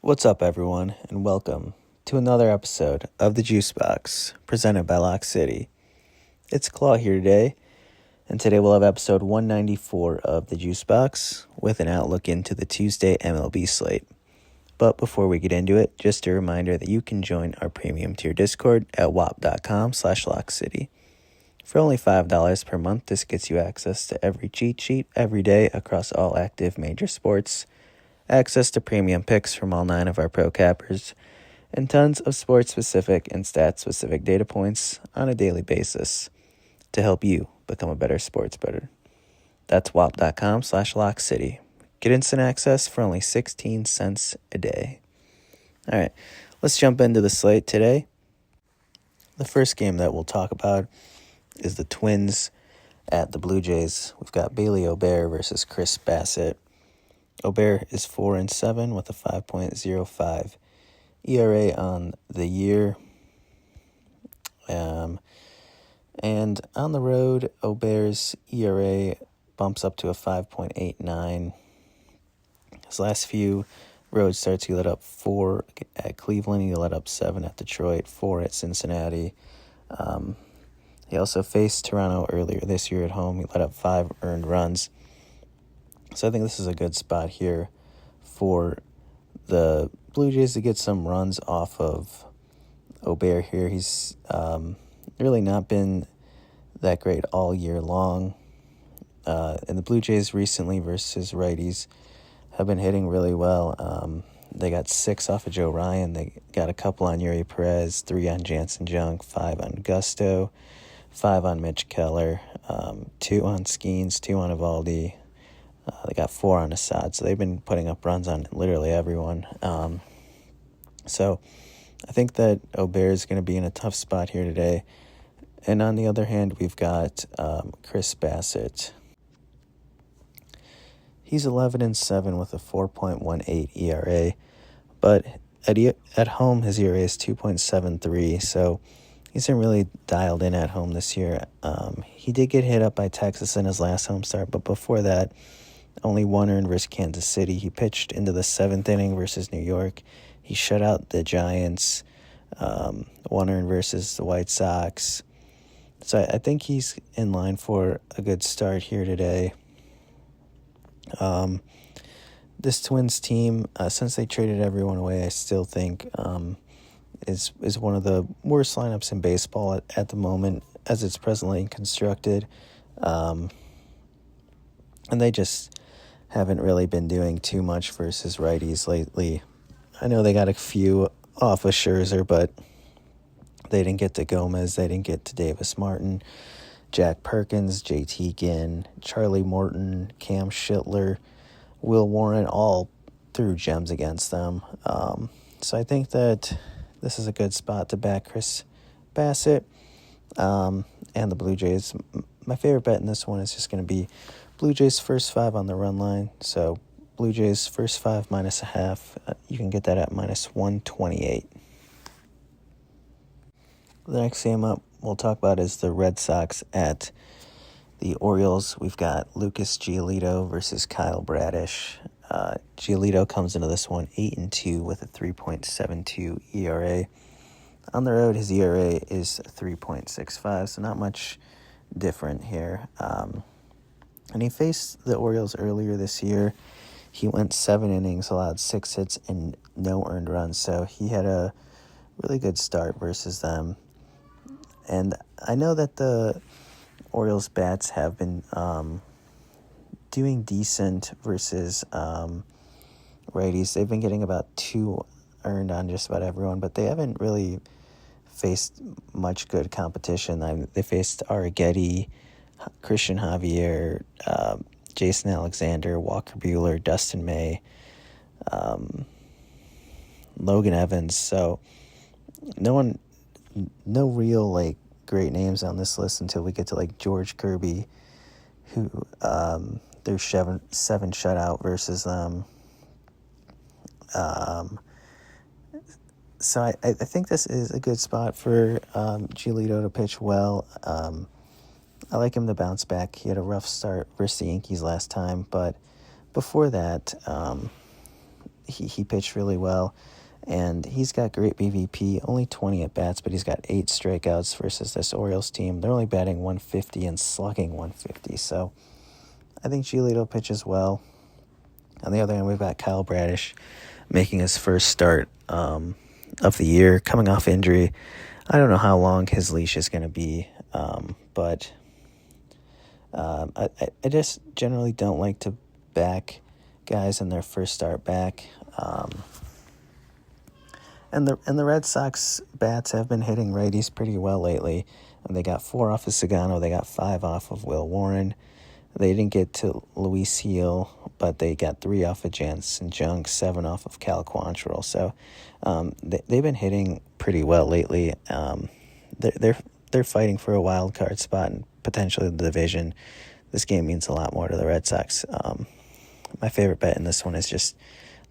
What's up, everyone, and welcome to another episode of the JuiceBox, presented by LOCKCITY. It's Claw here today, and today we'll have episode 194 of the JuiceBox with an outlook into the Tuesday MLB slate. But before we get into it, just a reminder that you can join our premium tier Discord at wap.com/LOCKCITY. For only $5 per month, this gets you access to every cheat sheet every day across all active major sports, access to premium picks from all 9 of our pro cappers, and tons of sports-specific and stat-specific data points on a daily basis to help you become a better sports bettor. That's wap.com/LOCKCITY. Get instant access for only 16 cents a day. All right, let's jump into the slate today. The first game that we'll talk about is the Twins at the Blue Jays. We've got Bailey Ober versus Chris Bassett. Ober is 4-7 with a 5.05 ERA on the year. And on the road, Ober's ERA bumps up to a 5.89. His last few road starts, he let up 4 at Cleveland. He let up 7 at Detroit, 4 at Cincinnati. He also faced Toronto earlier this year at home. He let up 5 earned runs. So I think this is a good spot here for the Blue Jays to get some runs off of Ober here. He's really not been that great all year long. And the Blue Jays recently versus righties have been hitting really well. They got 6 off of Joe Ryan. They got a couple on Yuri Perez, 3 on Jansen Junk, 5 on Gusto, 5 on Mitch Keller, 2 on Skeens, 2 on Evaldi. They got 4 on Assad, so they've been putting up runs on literally everyone. So I think that Ober is going to be in a tough spot here today. And on the other hand, we've got Chris Bassett. He's 11-7 with a 4.18 ERA, but at home his ERA is 2.73, so he isn't really dialed in at home this year. He did get hit up by Texas in his last home start, but before that, only 1 earned versus Kansas City. He pitched into the 7th inning versus New York. He shut out the Giants, 1 earned versus the White Sox. So I think he's in line for a good start here today. This Twins team, since they traded everyone away, I still think is one of the worst lineups in baseball at the moment as it's presently constructed. And they just haven't really been doing too much versus righties lately. I know they got a few off of Scherzer, but they didn't get to Gomez. They didn't get to Davis Martin, Jack Perkins, JT Ginn, Charlie Morton, Cam Schittler, Will Warren, all threw gems against them. So I think that this is a good spot to back Chris Bassett and the Blue Jays. My favorite bet in this one is just going to be Blue Jays first 5 on the run line. So Blue Jays first 5 -0.5. You can get that at -128. The next game up we'll talk about is the Red Sox at the Orioles. We've got Lucas Giolito versus Kyle Bradish. Giolito comes into this one 8-2 with a 3.72 ERA. On the road, his ERA is 3.65, so not much different here. And he faced the Orioles earlier this year. He went 7 innings, allowed 6 hits, and no earned runs. So he had a really good start versus them. And I know that the Orioles bats have been doing decent versus righties. They've been getting about 2 earned on just about everyone, but they haven't really faced much good competition. They faced Arrighetti, Christian Javier, Jason Alexander, Walker Buehler, Dustin May, Logan Evans. So no real great names on this list until we get to George Kirby, who there's 7 shutout versus them. So I think this is a good spot for Giolito to pitch well. I like him to bounce back. He had a rough start versus the Yankees last time, but before that, he pitched really well, and he's got great BVP, only 20 at-bats, but he's got 8 strikeouts versus this Orioles team. They're only batting 150 and slugging 150, so I think Giolito pitches well. On the other hand, we've got Kyle Bradish making his first start of the year, coming off injury. I don't know how long his leash is going to be, but I just generally don't like to back guys in their first start back. And the Red Sox bats have been hitting righties pretty well lately. And they got 4 off of Sagano. They got 5 off of Will Warren. They didn't get to Luis Gil, but they got 3 off of Jansen Junk, 7 off of Cal Quantrill. So they've been hitting pretty well lately. They're fighting for a wild card spot and potentially the division. This game means a lot more to the Red Sox. My favorite bet in this one is just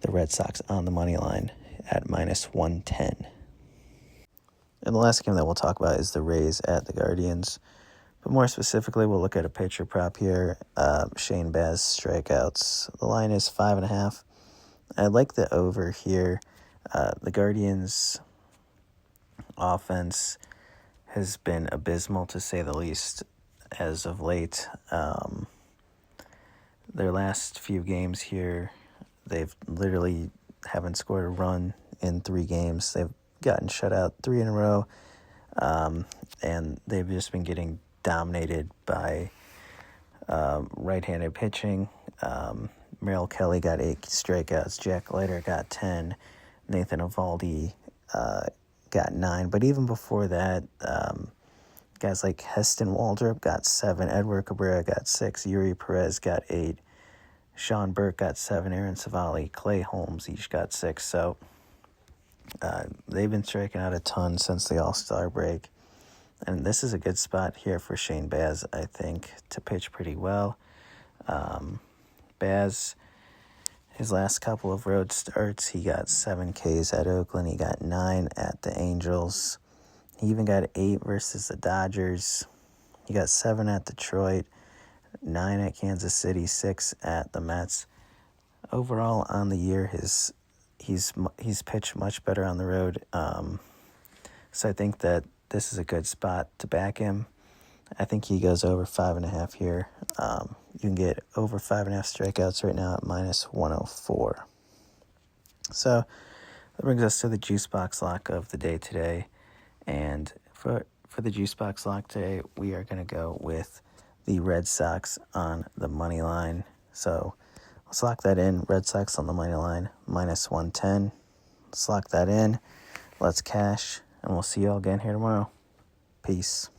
the Red Sox on the money line at -110. And the last game that we'll talk about is the Rays at the Guardians. But more specifically, we'll look at a pitcher prop here. Shane Baz strikeouts. The line is 5.5. I like the over here. The Guardians' offense has been abysmal, to say the least, as of late. Their last few games here, they've literally haven't scored a run in 3 games. They've gotten shut out 3 in a row, and they've just been getting dominated by right-handed pitching. Merrill Kelly got 8 strikeouts. Jack Leiter got 10. Nathan Eovaldi got 9. But even before that, guys like Heston Waldrop got 7. Edward Cabrera got 6. Yuri Perez got 8. Sean Burke got 7. Aaron Savali, Clay Holmes each got 6. So they've been striking out a ton since the All-Star break. And this is a good spot here for Shane Baz, I think, to pitch pretty well. Baz, his last couple of road starts, he got 7 Ks at Oakland. He got 9 at the Angels. He even got 8 versus the Dodgers. He got 7 at Detroit, 9 at Kansas City, 6 at the Mets. Overall, on the year, he's pitched much better on the road. So I think that this is a good spot to back him. I think he goes over 5.5 here. You can get over 5.5 strikeouts right now at -104. So that brings us to the JuiceBox Lock of the day today. And for the JuiceBox Lock today, we are going to go with the Red Sox on the money line. So let's lock that in. Red Sox on the money line, -110. Let's lock that in. Let's cash. And we'll see you all again here tomorrow. Peace.